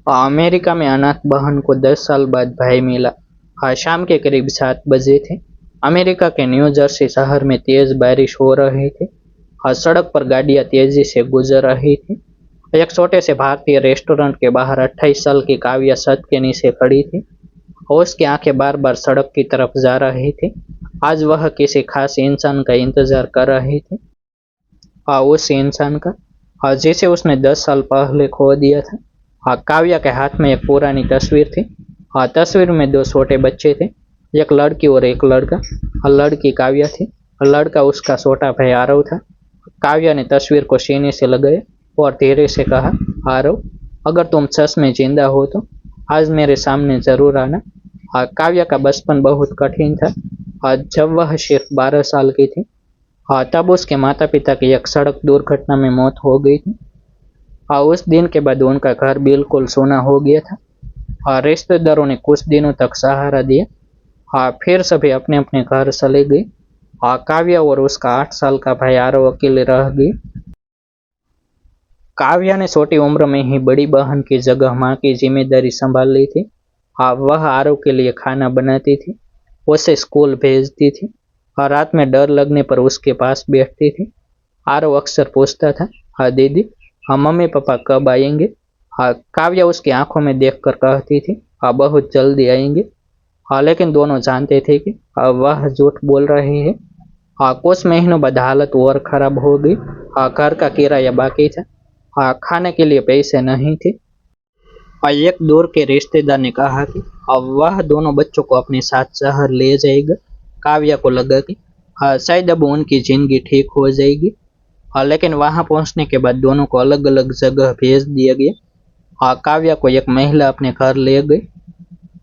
America में अनाथ बहन को 10 साल बाद भाई मिला। शाम के करीब 7 बजे थे। अमेरिका के न्यू जर्सी शहर में तेज बारिश हो रही थी। सड़क पर गाड़ियां तेजी से गुजर रही थी। एक छोटे से भारतीय रेस्टोरेंट के बाहर 28 साल की काव्या छत के नीचे खड़ी थी। उसकी आंखें बार बार सड़क की तरफ जा रही थी। आज वह किसी खास इंसान का इंतजार कर रही थी। उस इंसान का, जिसे उसने 10 साल पहले खो दिया था। काव्या के हाथ में एक पुरानी तस्वीर थी। तस्वीर में दो छोटे बच्चे थे, एक लड़की और एक लड़का। लड़की काव्या थी, लड़का उसका छोटा भाई आरव था। काव्या ने तस्वीर को सीने से लगाया और धीरे से कहा, आरव, अगर तुम सच में जिंदा हो तो आज मेरे सामने जरूर आना। काव्या का बचपन बहुत कठिन था। जब वह सिर्फ 12 साल की थी, तब उसके माता पिता की एक सड़क दुर्घटना में मौत हो गई थी। उस दिन के बाद उनका घर बिल्कुल सूना हो गया था। रिश्तेदारों ने कुछ दिनों तक सहारा दिया। फिर सभी अपने अपने घर चले गए। काव्या और उसका 8 साल का भाई आरव अकेले रह गए। काव्या ने छोटी उम्र में ही बड़ी बहन की जगह माँ की जिम्मेदारी संभाल ली थी। वह आरव के लिए खाना बनाती थी, उसे स्कूल भेजती थी और रात में डर लगने पर उसके पास बैठती थी। आरव अक्सर पूछता था, हाँ दीदी, हाँ मम्मी पापा कब आएंगे। काव्या उसकी आंखों में देखकर कहती थी, हाँ बहुत जल्दी आएंगे। लेकिन दोनों जानते थे कि वह झूठ बोल रही है। कुछ महीनों बाद हालत और खराब हो गई। घर का किराया बाकी था। खाने के लिए पैसे नहीं थे। एक दूर के रिश्तेदार ने कहा कि अब वह दोनों बच्चों को अपने साथ शहर ले जाएगा। काव्या को लगा कि शायद अब उनकी जिंदगी ठीक हो जाएगी। लेकिन वहां पहुंचने के बाद दोनों को अलग अलग जगह भेज दिया गया। काव्या को एक महिला अपने घर ले गई,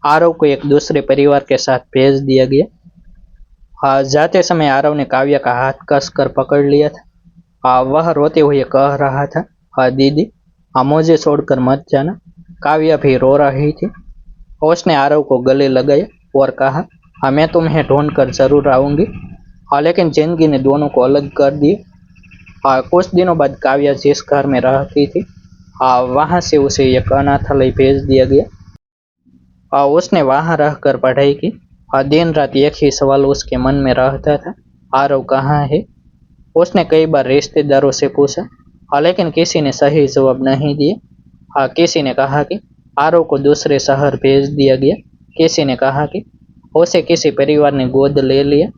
आरव को एक दूसरे परिवार के साथ भेज दिया गया। जाते समय आरव ने काव्या का हाथ कसकर पकड़ लिया था। वह रोते हुए कह रहा था, दीदी, मुझे छोड़कर मत जाना। काव्या भी रो रही थी। उसने आरव को गले लगाया और कहा, मैं तुम्हें ढूंढ कर जरूर आऊंगी। लेकिन जिंदगी ने दोनों को अलग कर दिया। कुछ दिनों बाद काव्या जिस घर में रहती थी, वहां से उसे एक अनाथालय भेज दिया गया। उसने वहां रहकर पढ़ाई की। दिन रात एक ही सवाल उसके मन में रहता था, आरव कहाँ है। उसने कई बार रिश्तेदारों से पूछा, लेकिन किसी ने सही जवाब नहीं दिया। किसी ने कहा कि आरव को दूसरे शहर भेज दिया गया। किसी ने कहा कि उसे किसी परिवार ने गोद ले लिया।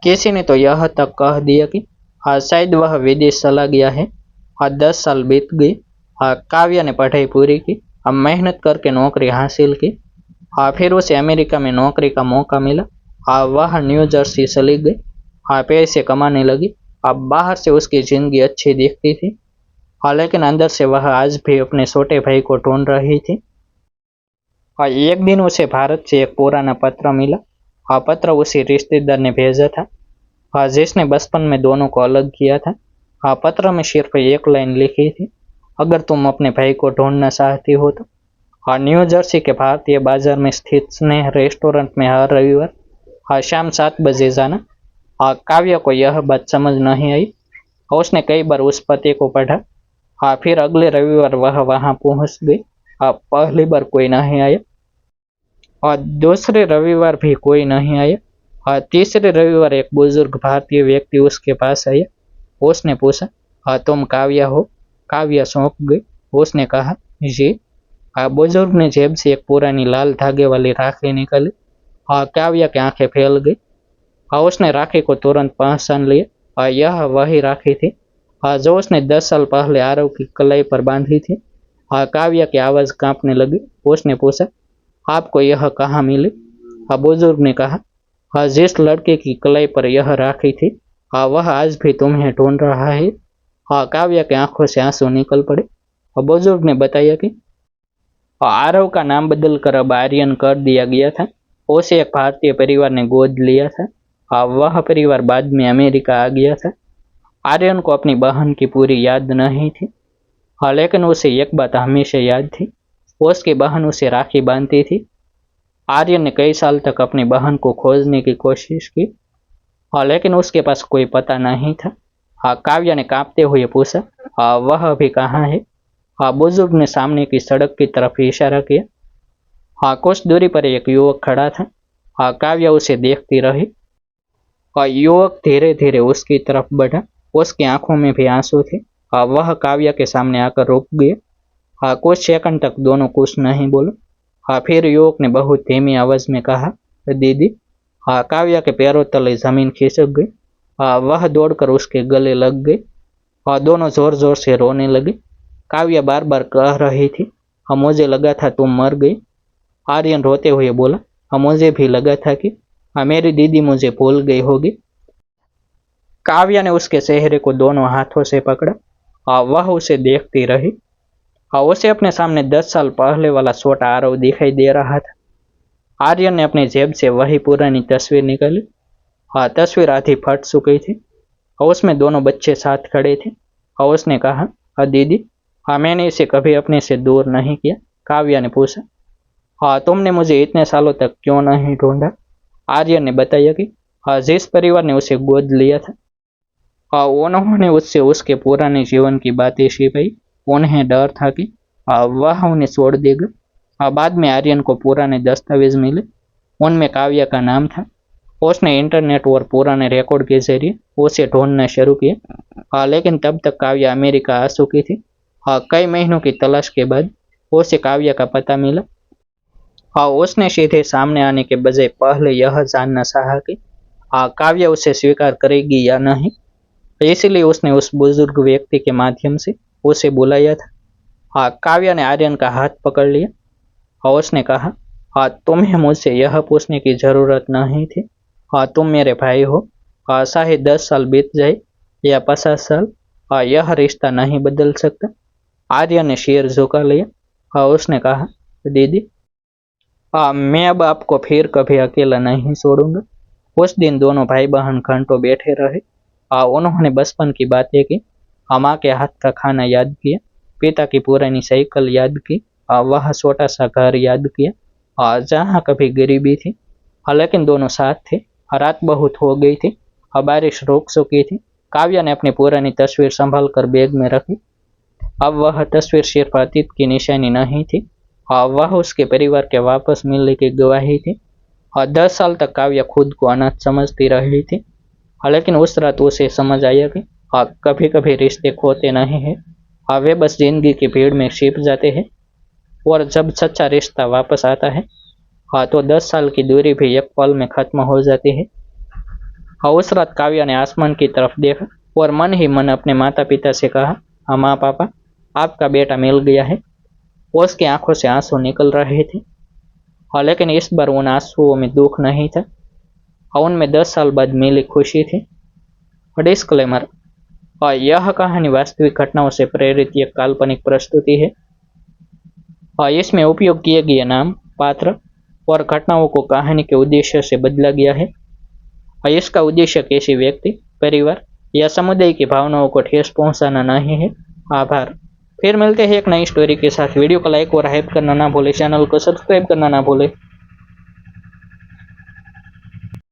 किसी ने तो यह तक कह दिया कि शायद वह विदेश चला गया है। 10 साल बीत गए। काव्या ने पढ़ाई पूरी की, मेहनत करके नौकरी हासिल की। फिर उसे अमेरिका में नौकरी का मौका मिला। वह न्यू जर्सी चली गई। पैसे कमाने लगी। अब बाहर से उसकी जिंदगी अच्छी दिखती थी, लेकिन अंदर से वह आज भी अपने छोटे भाई को ढूंढ रही थी। एक दिन उसे भारत से एक पुराना पत्र मिला। पत्र उसी रिश्तेदार ने भेजा था, जिसने बचपन में दोनों को अलग किया था। पत्र में सिर्फ एक लाइन लिखी थी, अगर तुम अपने भाई को ढूंढना चाहती हो तो न्यू जर्सी के भारतीय बाजार में स्थित स्नेह रेस्टोरेंट में हर रविवार शाम 7 बजे जाना। काव्या को यह बात समझ नहीं आई। उसने कई बार उस पते को पढ़ा। फिर अगले रविवार वह वहां पहुंच गई। पहली बार कोई नहीं आया और दूसरे रविवार भी कोई नहीं आया। तीसरे रविवार एक बुजुर्ग भारतीय व्यक्ति उसके पास आया। उसने पूछा, तुम काव्या हो। काव्या चौंक गई। उसने कहा, जी। बुजुर्ग ने जेब से एक पुरानी लाल धागे वाली राखी निकाली। काव्या की आंखें फैल गई। उसने राखी को तुरंत पहचान लिया। यह वही राखी थी जो उसने 10 साल पहले आरव की कलाई पर बांधी थी। काव्या की आवाज कांपने लगी। उसने पूछा, आपको यह कहाँ मिली। बुजुर्ग ने कहा, जिस लड़के की कलाई पर यह राखी थी, वह आज भी तुम्हें ढूंढ रहा है। काव्या की आंखों से आंसू निकल पड़े। बुजुर्ग ने बताया कि आरव का नाम बदलकर अब आर्यन कर दिया गया था। उसे एक भारतीय परिवार ने गोद लिया था। वह परिवार बाद में अमेरिका आ गया था। आर्यन को अपनी बहन की पूरी याद नहीं थी, लेकिन उसे एक बात हमेशा याद थी, उसकी बहन उसे राखी बांधती थी। आर्यन ने कई साल तक अपनी बहन को खोजने की कोशिश की, लेकिन उसके पास कोई पता नहीं था। काव्या ने कांपते हुए पूछा, वह अभी कहाँ है। बुजुर्ग ने सामने की सड़क की तरफ इशारा किया। कुछ दूरी पर एक युवक खड़ा था। काव्या उसे देखती रही। युवक धीरे धीरे उसकी तरफ बढ़ा। उसकी आंखों में भी आंसू थे। वह काव्या के सामने आकर रुक गया। कुछ सेकंड तक दोनों कुछ नहीं बोले। फिर युवक ने बहुत धीमी आवाज में कहा, दीदी। काव्या के पैरों तले जमीन खिसक गई। वह दौड़कर उसके गले लग गई और दोनों जोर जोर से रोने लगे। काव्या बार बार कह रही थी, मुझे लगा था तुम मर गई। आर्यन रोते हुए बोला, मुझे भी लगा था कि मेरी दीदी मुझे भूल गई होगी। काव्या ने उसके चेहरे को दोनों हाथों से पकड़ा। वह उसे देखती रही। उसे अपने सामने 10 साल पहले वाला छोटा आरव दिखाई दे रहा था। आर्यन ने अपनी जेब से वही पुरानी तस्वीर निकाली। तस्वीर आधी फट चुकी थी और उसमें दोनों बच्चे साथ खड़े थे। और उसने कहा, दीदी, मैंने इसे कभी अपने से दूर नहीं किया। काव्या ने पूछा, तुमने मुझे इतने सालों तक क्यों नहीं ढूंढा? आर्यन ने बताया कि जिस परिवार ने उसे गोद लिया था, उन्होंने उससे उसके पुराने जीवन की बातें छिपाई। उन्हें डर था कि वह उन्हें छोड़ देगा। बाद में आर्यन को पुराने दस्तावेज मिले। उनमें काव्या का नाम था। उसने इंटरनेट और पुराने रिकॉर्ड के जरिए उसे ढूंढना शुरू किया। लेकिन तब तक काव्या अमेरिका आ चुकी थी। कई महीनों की तलाश के बाद उसे काव्या का पता मिला। उसने सीधे सामने आने के बजाय पहले यह जानना चाहा कि काव्या उसे स्वीकार करेगी या नहीं। इसलिए उसने उस बुजुर्ग व्यक्ति के माध्यम से उसे बुलाया था। काव्या ने आर्यन का हाथ पकड़ लिया और उसने कहा, तुम्हें मुझसे यह पूछने की जरूरत नहीं थी। तुम मेरे भाई हो। चाहे 10 साल बीत जाए या 50 साल, यह रिश्ता नहीं बदल सकता। आर्यन ने सिर झुका लिया और उसने कहा, दीदी, मैं अब आपको फिर कभी अकेला नहीं छोड़ूंगा। उस दिन दोनों भाई बहन घंटों बैठे रहे। उन्होंने बचपन की बातें की। माँ के हाथ का खाना याद किया, पिता की पुरानी साइकिल याद की, वह छोटा सा घर याद किया जहाँ कभी गरीबी थी। लेकिन दोनों साथ थे। रात बहुत हो गई थी। बारिश रुक चुकी थी। काव्या ने अपनी पुरानी तस्वीर संभाल कर बैग में रखी। अब वह तस्वीर सिर्फ अतीत की निशानी नहीं थी, वह उसके परिवार के वापस मिलने की गवाही थी। 10 साल तक काव्या खुद को अनाथ समझती रही थी। लेकिन उस रात उसे समझ आया कि कभी कभी रिश्ते खोते नहीं हैं, वे बस जिंदगी की भीड़ में छिप जाते हैं। और जब सच्चा रिश्ता वापस आता है, तो 10 साल की दूरी भी एक पल में खत्म हो जाती है। उस रात काव्या ने आसमान की तरफ देखा और मन ही मन अपने माता पिता से कहा, माँ पापा, आपका बेटा मिल गया है। उसकी आंखों से आंसू निकल रहे थे। लेकिन इस बार उन आंसुओं में दुख नहीं था, उनमें 10 साल बाद मिली खुशी थी। डिस्क्लेमर, यह कहानी वास्तविक घटनाओं से प्रेरित एक काल्पनिक प्रस्तुति है। इसमें उपयोग किए गए नाम, पात्र और घटनाओं को कहानी के उद्देश्य से बदला गया है। इसका उद्देश्य किसी व्यक्ति, परिवार या समुदाय की भावनाओं को ठेस पहुंचाना नहीं है। आभार। फिर मिलते हैं एक नई स्टोरी के साथ। वीडियो को लाइक और हाइप करना ना भूले, चैनल को सब्सक्राइब करना ना भूले।